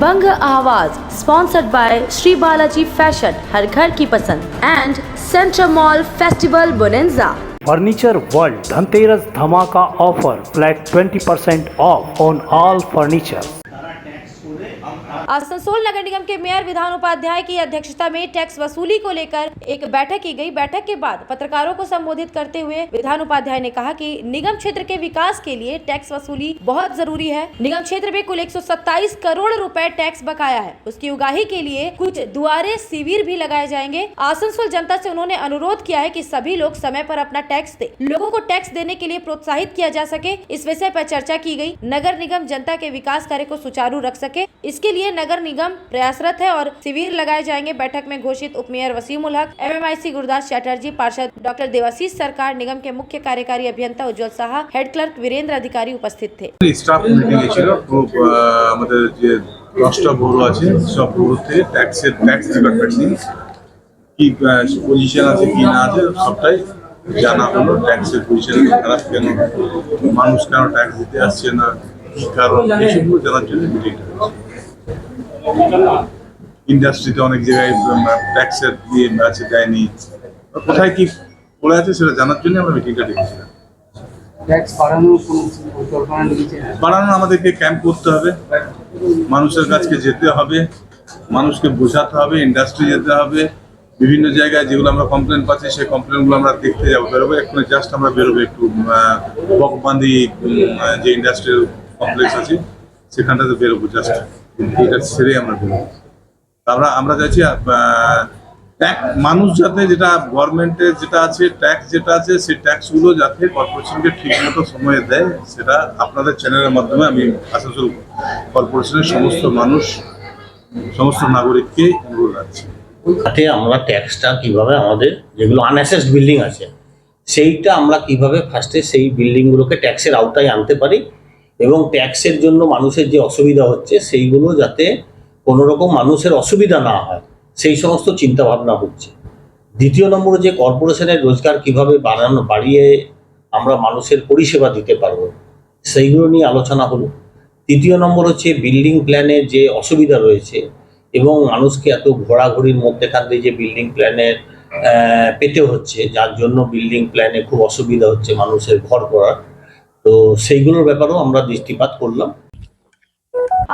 Bang Awaz sponsored by Shri Balaji fashion, हर घर की पसंद, and central mall festival bonanza. Furniture world Dhanteras धमाका offer, flat 20% off on all furniture. Asansol नगर निगम के मेयर विधान उपाध्याय की अध्यक्षता में टैक्स वसूली को लेकर एक बैठक की गई। बैठक के बाद पत्रकारों को संबोधित करते हुए विधान उपाध्याय ने कहा कि निगम क्षेत्र के विकास के लिए टैक्स वसूली बहुत जरूरी है। निगम क्षेत्र में कुल 127 करोड़ रुपए टैक्स बकाया है। उसकी उगाही के लिए कुछ दुआरे शिविर भी लगाए जाएंगे। आसनसोल जनता से उन्होंने अनुरोध किया है कि सभी लोग समय पर अपना टैक्स दे, लोगों को टैक्स देने के लिए प्रोत्साहित किया जा सके। इस विषय पर चर्चा की गई। नगर निगम जनता के विकास कार्य को सुचारू रख सके, इसके लिए नगर निगम प्रयासरत है और शिविर लगाए जाएंगे। बैठक में घोषित उप मेयर वसीम उल हक, MMIC गुरदास चैटर्जी, पार्षद डॉक्टर देवाशीष सरकार, निगम के मुख्य कार्यकारी अभियंता उज्जवल साहा, हेड क्लर्क वीरेंद्र अधिकारी उपस्थित थे। स्टाफ मीटिंग ছিল আমাদের যে 10টা বড় আছে সব বড়তে ট্যাক্সের ট্যাক্স ডিপার্টমেন্ট নিয়ে কি পজিশন আছে কি না আছে সবটাই জানা হলো। ট্যাক্সের পজিশন খারাপ কেন, মানুষ কেন ট্যাক্স দিতে আসছে না, কি কারণ, এসবগুলো জানার জন্য মিটিংটা হচ্ছে। ইন্ডাস্ট্রিতে অনেক জায়গায় ট্যাক্সের দিয়ে আছে দেয়নি, কোথায় কি পড়ে আছে সেটা জানার জন্য আমরা মিটিংটা ডেকেছিলাম। ট্যাক্স বাড়ানোর কোনো পরিকল্পনা নিয়েছে? বাড়ানো আমাদেরকে ক্যাম্প করতে হবে, মানুষের কাছে যেতে হবে, মানুষকে বোঝাতে হবে, ইন্ডাস্ট্রি যেতে হবে, বিভিন্ন জায়গায় যেগুলো আমরা কমপ্লেন পাচ্ছি সেই কমপ্লেনগুলো আমরা দেখতে যাবো, বেরোবো। এক্ষুনি জাস্ট আমরা বেরোবো একটু বকবান্দি যে ইন্ডাস্ট্রিয়াল কমপ্লেক্স আছে সেখানটাতে বেরোবো, জাস্ট এটা ছেড়ে আমরা বেরোবো। আমরা চাইছি মানুষ যাতে যেটা গভর্নমেন্টের যেটা আছে ট্যাক্স যেটা আছে সেই ট্যাক্সগুলো যাতে কর্পোরেশনকে ঠিক মতো সময়ে দেয়, সেটা আপনাদের চ্যানেলের মাধ্যমে আমি আসানসোল কর্পোরেশনের সমস্ত মানুষ, সমস্ত নাগরিককে অনুরোধ রাখছি। তাতে আমরা ট্যাক্সটা কিভাবে আমাদের যেগুলো আনঅ্যাসেসড বিল্ডিং আছে সেইটা আমরা কিভাবে ফার্স্টে সেই বিল্ডিংগুলোকে ট্যাক্সের আওতায় আনতে পারি এবং ট্যাক্সের জন্য মানুষের যে অসুবিধা হচ্ছে সেইগুলো যাতে কোনো রকম মানুষের অসুবিধা না হয় সেই সমস্ত চিন্তা ভাবনা হচ্ছে। দ্বিতীয় নম্বরে যে কর্পোরেশনের রোজগার কিভাবে বাড়িয়ে আমরা মানুষের পরিষেবা দিতে পারবো সেইগুলো নিয়ে আলোচনা হলো। তৃতীয় নম্বর হচ্ছে বিল্ডিং প্ল্যানের যে অসুবিধা রয়েছে এবং মানুষকে এত ঘোরাঘুরির মধ্যেখান দিয়ে যে বিল্ডিং প্ল্যানের পেতে হচ্ছে, যার জন্য বিল্ডিং প্ল্যানে খুব অসুবিধা হচ্ছে মানুষের ঘর করার, তো সেইগুলোর ব্যাপারেও আমরা দৃষ্টিপাত করলাম।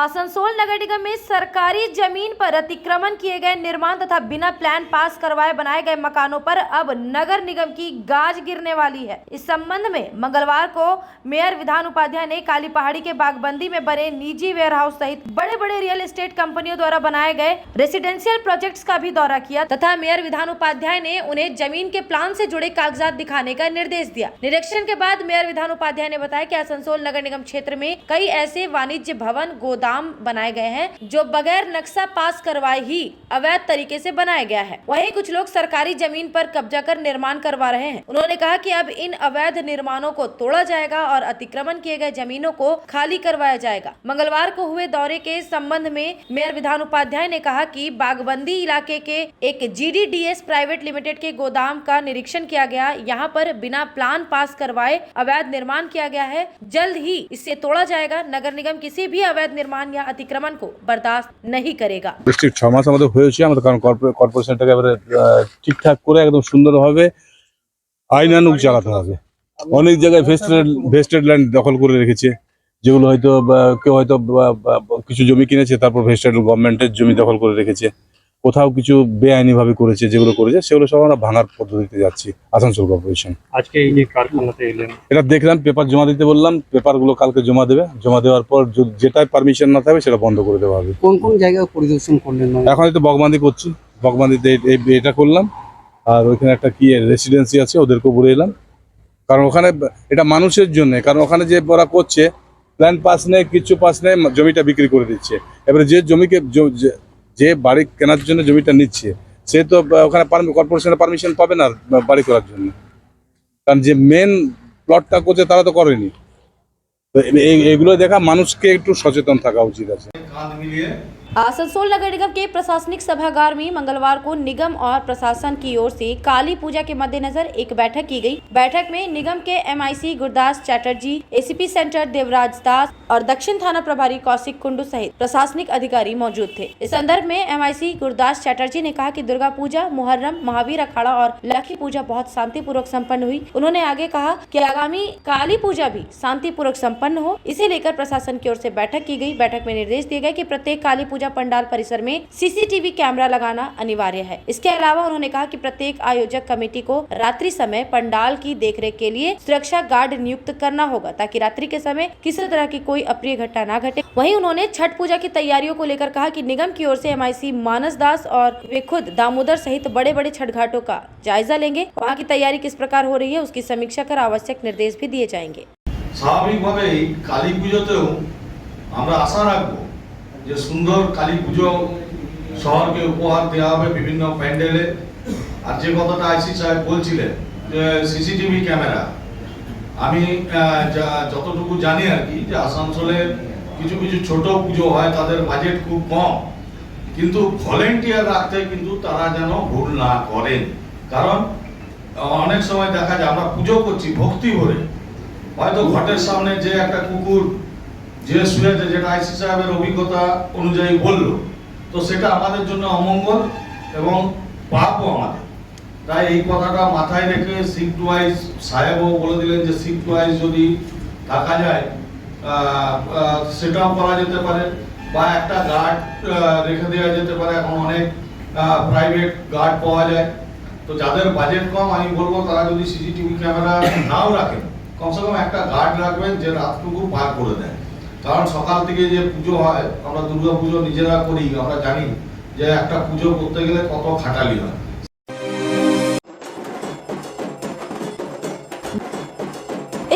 आसनसोल नगर निगम में सरकारी जमीन पर अतिक्रमण किए गए निर्माण तथा बिना प्लान पास करवाए बनाए गए मकानों पर अब नगर निगम की गाज गिरने वाली है। इस संबंध में मंगलवार को मेयर विधान उपाध्याय ने काली पहाड़ी के बागबंदी में बने निजी वेयरहाउस सहित बड़े बड़े रियल एस्टेट कंपनियों द्वारा बनाए गए रेसिडेंशियल प्रोजेक्ट्स का भी दौरा किया तथा मेयर विधान उपाध्याय ने उन्हें जमीन के प्लान से जुड़े कागजात दिखाने का निर्देश दिया। निरीक्षण के बाद मेयर विधान उपाध्याय ने बताया कि आसनसोल नगर निगम क्षेत्र में कई ऐसे वाणिज्य भवन गोदाम बनाए गए हैं जो बगैर नक्शा पास करवाए ही अवैध तरीके से बनाया गया है। वहीं कुछ लोग सरकारी जमीन पर कब्जा कर निर्माण करवा रहे हैं। उन्होंने कहा कि अब इन अवैध निर्माणों को तोड़ा जाएगा और अतिक्रमण किए गए जमीनों को खाली करवाया जाएगा। मंगलवार को हुए दौरे के संबंध में मेयर विधान उपाध्याय ने कहा कि बागबंदी इलाके के एक GDDS प्राइवेट लिमिटेड के गोदाम का निरीक्षण किया गया। यहाँ पर बिना प्लान पास करवाए अवैध निर्माण किया गया है। जल्द ही इसे तोड़ा जाएगा। नगर निगम किसी भी अवैध निर्माण या अतिक्रमण को बर्दाश्त नहीं करेगा। 6 মাস আমাদের হয়েছে, আমাদের কারণ কর্পোরেশনটাকে এবারে ঠিকঠাক করে একদম সুন্দরভাবে আইনানুগ চালাতে হবে। অনেক জায়গায় ভেস্টেড ল্যান্ড দখল করে রেখেছে, যেগুলো হয়তো কেউ হয়তো কিছু জমি কিনেছে তারপর ভেস্টেড গভর্নমেন্টের জমি দখল করে রেখেছে, কোথাও কিছু বেআইনিভাবে করেছে, যেগুলো করেছে সেগুলো সব আমরা ভাঙার পদ্ধতিতে যাচ্ছি। আসানসোল কর্পোরেশন আজকে এই যে কারখানাতে এলেন, এটা দেখলাম, পেপার জমা দিতে বললাম, পেপারগুলো কালকে জমা দেবে। জমা দেওয়ার পর যেটাই পারমিশন না থাকবে সেটা বন্ধ করে দেওয়া হবে। কোন কোন জায়গায় পরিদর্শন করলেন? এখন তো বকবান্দি করছি, বকবান্দিতে এটা করলাম, আর ওইখানে একটা কি রেসিডেন্সি আছে ওদেরকেও বলে এলাম, কারণ ওখানে এটা মানুষের জন্য, কারণ ওখানে যে ওরা করছে প্ল্যান পাস নেই, কিছু পাস নেই, জমিটা বিক্রি করে দিচ্ছে। এবারে যে জমিকে যে বাড়ি কেনার জন্য জমিটা নিচ্ছে সে তো ওখানে কর্পোরেশনের পারমিশন পাবে না বাড়ি করার জন্য, কারণ যে মেন প্লটটা করছে তারা তো করেনি। তো এইগুলো দেখা মানুষকে একটু সচেতন থাকা উচিত আছে। কাঁধ মিলিয়ে आसनसोल नगर निगम के प्रशासनिक सभागार में मंगलवार को निगम और प्रशासन की ओर से काली पूजा के मद्देनजर एक बैठक की गई। बैठक में निगम के MIC Gurdas Chatterjee, ACP centre Devraj Das और दक्षिण थाना प्रभारी कौशिक कुंडू सहित प्रशासनिक अधिकारी मौजूद थे। इस संदर्भ में MIC गुरदास चैटर्जी ने कहा कि दुर्गा पूजा, मुहर्रम, महावीर अखाड़ा और लक्ष्मी पूजा बहुत शांतिपूर्वक संपन्न हुई। उन्होंने आगे कहा कि आगामी काली पूजा भी शांतिपूर्वक संपन्न हो, इसे लेकर प्रशासन की ओर से बैठक की गई। बैठक में निर्देश दिए गए कि प्रत्येक काली पूजा पंडाल परिसर में CCTV कैमरा लगाना अनिवार्य है। इसके अलावा उन्होंने कहा कि प्रत्येक आयोजक कमेटी को रात्रि समय पंडाल की देखरेख के लिए सुरक्षा गार्ड नियुक्त करना होगा, ताकि रात्रि के समय किसी तरह की कोई अप्रिय घटना न घटे। वहीं उन्होंने छठ पूजा की तैयारियों को लेकर कहा कि निगम की ओर से MIC मानस दास और वे खुद दामोदर सहित बड़े बड़े छठ घाटों का जायजा लेंगे। वहाँ की तैयारी किस प्रकार हो रही है उसकी समीक्षा कर आवश्यक निर्देश भी दिए जाएंगे। স্বাভাবিকভাবেই কালী পুজোতেও আমরা আশা রাখবো যে সুন্দর কালী পুজো শহরকে উপহার দেওয়া হবে বিভিন্ন প্যান্ডেলে। আর যে কথাটা আইসি সাহেব বলছিলেন যে সিসিটিভি ক্যামেরা, আমি যতটুকু জানি আর কি, যে আসানসোলে কিছু কিছু ছোট পুজো হয় তাদের বাজেট খুব কম, কিন্তু ভলেন্টিয়ার রাখতে কিন্তু তারা যেন ভুল না করেন। কারণ অনেক সময় দেখা যায় আমরা পুজো করছি ভক্তি ভরে, হয়তো ঘটের সামনে যে একটা কুকুর যে শুয়েছে, যেটা আইসি সাহেবের অভিজ্ঞতা অনুযায়ী বললো, তো সেটা আমাদের জন্য অমঙ্গল এবং পাপও আমাদের। তাই এই কথাটা মাথায় রেখে শিফট ওয়াইজ, সাহেবও বলে দিলেন যে শিফট ওয়াইজ যদি থাকা যায় সেটাও করা যেতে পারে, বা একটা গার্ড রেখে দেওয়া যেতে পারে। এখন অনেক প্রাইভেট গার্ড পাওয়া যায়। তো যাদের বাজেট কম, আমি বলবো তারা যদি CCTV ক্যামেরা নাও রাখেন, কমসে কম একটা গার্ড রাখবেন যে রাতটুকু পার করে দেয়। কারণ সকাল থেকে যে পুজো হয়, আমরা দুর্গা পুজো নিজেরা করি, আমরা জানি যে একটা পুজো করতে গেলে কত খাটালি হয়।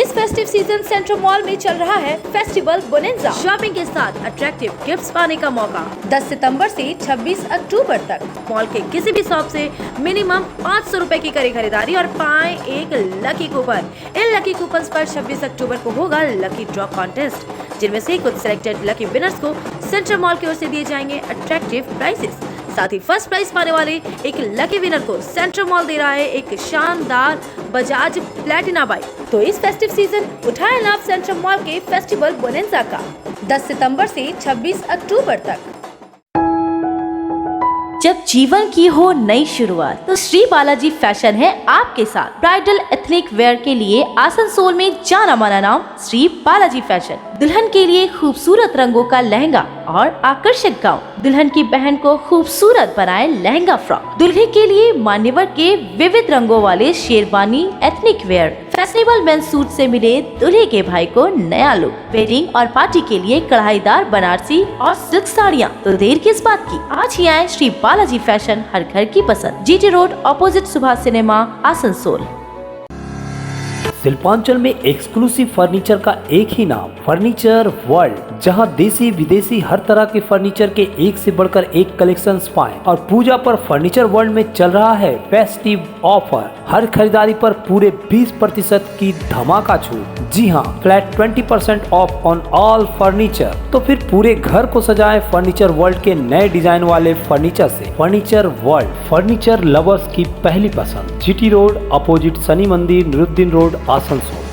इस फेस्टिव सीजन सेंट्रल मॉल में चल रहा है फेस्टिवल बोनेंजा। शॉपिंग के साथ अट्रैक्टिव गिफ्ट्स पाने का मौका 10 सितंबर से 26 अक्टूबर तक मॉल के किसी भी शॉप से मिनिमम 500 रुपए की करें खरीदारी और पाएं एक लकी कूपन। इन लकी कूपन पर 26 अक्टूबर को होगा लकी ड्रॉ कॉन्टेस्ट, जिनमें से कुछ सिलेक्टेड लकी विनर्स को सेंट्रल मॉल की ओर से दिए जाएंगे अट्रैक्टिव प्राइजेस। साथ ही फर्स्ट प्राइज पाने वाले एक लकी विनर को सेंट्रल मॉल दे रहा है एक शानदार बजाज प्लैटिना बाइक। तो इस फेस्टिव सीजन उठाएं लाभ सेंट्रल मॉल के फेस्टिवल बोनेंजा का 10 सितंबर से 26 अक्टूबर तक। जब जीवन की हो नई शुरुआत तो श्री बालाजी फैशन है आपके साथ। ब्राइडल एथनिक वेयर के लिए आसनसोल में जाना माना नाम श्री बालाजी फैशन। दुल्हन के लिए खूबसूरत रंगों का लहंगा और आकर्षक गाउन, दुल्हन की बहन को खूबसूरत बनाए लहंगा फ्रॉक, दुल्हे के लिए मान्यवर के विविध रंगों वाले sherwani ethnic wear, fashionable main suit से मिले दूल्हे के भाई को नया लुक, वेडिंग और पार्टी के लिए कढ़ाईदार बनारसी और सिल्क साड़ियाँ। तो देर किस बात की, आज ही आए श्री बालाजी फैशन, हर घर की पसंद, GT road opposite Subhash cinema, Asansol. Shilpanchal में एक्सक्लूसिव फर्नीचर का एक ही नाम, फर्नीचर वर्ल्ड, जहां देसी विदेशी हर तरह के फर्नीचर के एक से बढ़कर एक कलेक्शंस पाएं। और पूजा पर फर्नीचर वर्ल्ड में चल रहा है फेस्टिव ऑफर, हर खरीदारी पर पूरे 20% की धमाका छूट। जी हां, flat 20% off on all furniture. तो फिर पूरे घर को सजाएं फर्नीचर वर्ल्ड के नए डिजाइन वाले फर्नीचर से। फर्नीचर वर्ल्ड, फर्नीचर लवर्स की पहली पसंद, GT रोड अपोजिट शनि मंदिर, निरुद्दीन रोड, आसनसोल।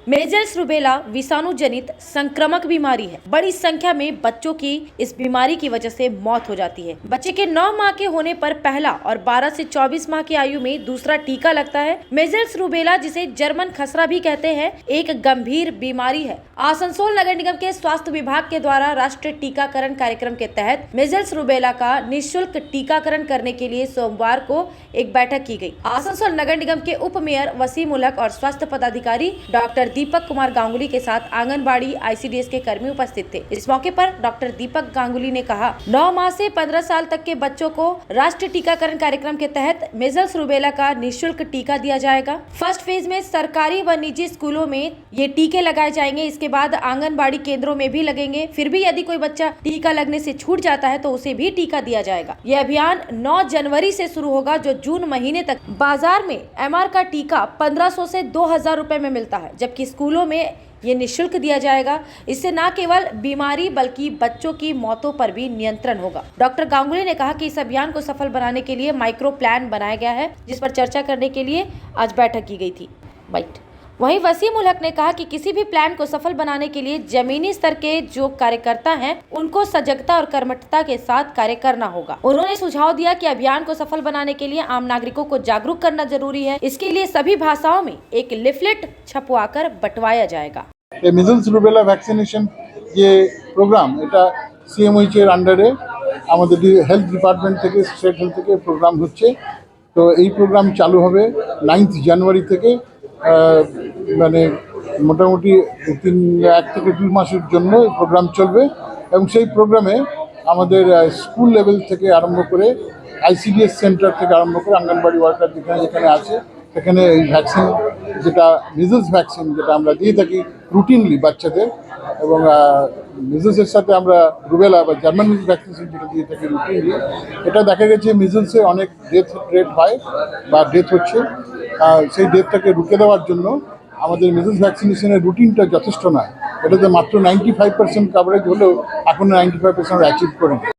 मेजल्स रूबेला विषाणु जनित संक्रमक बीमारी है। बड़ी संख्या में बच्चों की इस बीमारी की वजह से मौत हो जाती है। बच्चे के 9 माह के होने पर पहला और 12 से 24 माह की आयु में दूसरा टीका लगता है। मेजल्स रूबेला, जिसे जर्मन खसरा भी कहते हैं, एक गंभीर बीमारी है। आसनसोल नगर निगम के स्वास्थ्य विभाग के द्वारा राष्ट्रीय टीकाकरण कार्यक्रम के तहत मेजल्स रूबेला का निःशुल्क टीकाकरण करने के लिए सोमवार को एक बैठक की गई। आसनसोल नगर निगम के उप मेयर वसीम उल हक और स्वास्थ्य पदाधिकारी डॉक्टर दीपक कुमार गांगुली के साथ आंगनबाड़ी ICDS के कर्मी उपस्थित थे। इस मौके पर डॉक्टर दीपक गांगुली ने कहा, 9 माह से 15 साल तक के बच्चों को राष्ट्रीय टीकाकरण कार्यक्रम के तहत मेजल्स रूबेला का निःशुल्क टीका दिया जाएगा। फर्स्ट फेज में सरकारी व निजी स्कूलों में ये टीके लगाए जाएंगे। इसके बाद आंगनबाड़ी केंद्रों में भी लगेंगे। फिर भी यदि कोई बच्चा टीका लगने से छूट जाता है तो उसे भी टीका दिया जाएगा। यह अभियान 9 जनवरी से शुरू होगा, जो जून महीने तक बाजार में MR का टीका 1500 से 2000 रुपए में मिलता है, जबकि कि स्कूलों में ये निःशुल्क दिया जाएगा। इससे न केवल बीमारी बल्कि बच्चों की मौतों पर भी नियंत्रण होगा। डॉक्टर गांगुली ने कहा कि इस अभियान को सफल बनाने के लिए माइक्रो प्लान बनाया गया है, जिस पर चर्चा करने के लिए आज बैठक की गई थी। वहीं वसीम उल हक ने कहा कि किसी भी प्लान को सफल बनाने के लिए जमीनी स्तर के जो कार्यकर्ता हैं उनको सजगता और कर्मठता के साथ कार्य करना होगा। उन्होंने सुझाव दिया कि अभियान को सफल बनाने के लिए आम नागरिकों को जागरूक करना जरूरी है। इसके लिए सभी भाषाओं में एक लिफलेट छपवाकर बंटवाया जाएगा। মিজলস রুবেলা ভ্যাকসিনেশন যে প্রোগ্রাম, এটা সিএমএইচ এর আন্ডারে আমাদের হেলথ ডিপার্টমেন্ট থেকে, স্টেট হেলথ থেকে প্রোগ্রাম হচ্ছে। তো এই প্রোগ্রাম চালু হবে 9 জানুয়ারি থেকে। মানে মোটামুটি 1 থেকে 2 মাসের জন্য এই প্রোগ্রাম চলবে এবং সেই প্রোগ্রামে আমাদের স্কুল লেভেল থেকে আরম্ভ করে আইসিডিএস সেন্টার থেকে আরম্ভ করে অঙ্গনবাড়ি ওয়ার্কার যেখানে যেখানে আছে সেখানে এই ভ্যাকসিন, যেটা মিজলস ভ্যাকসিন, যেটা আমরা দিয়ে থাকি রুটিনলি বাচ্চাদের, এবং মিজলসের সাথে আমরা রুবেলা বা জার্মান মিজলস ভ্যাকসিনেশন যেটা দিয়ে থাকি রুটিনলি, এটা দেখা গেছে মিজলসে অনেক ডেথ রেট হয় বা ডেথ হচ্ছে। সেই ডেথটাকে রুখে দেওয়ার জন্য আমাদের মিজলস ভ্যাকসিনেশনের রুটিনটা যথেষ্ট নয়। এটাতে মাত্র 95% কাভারেজ হলেও এখনও 95% অ্যাচিভ করেনি।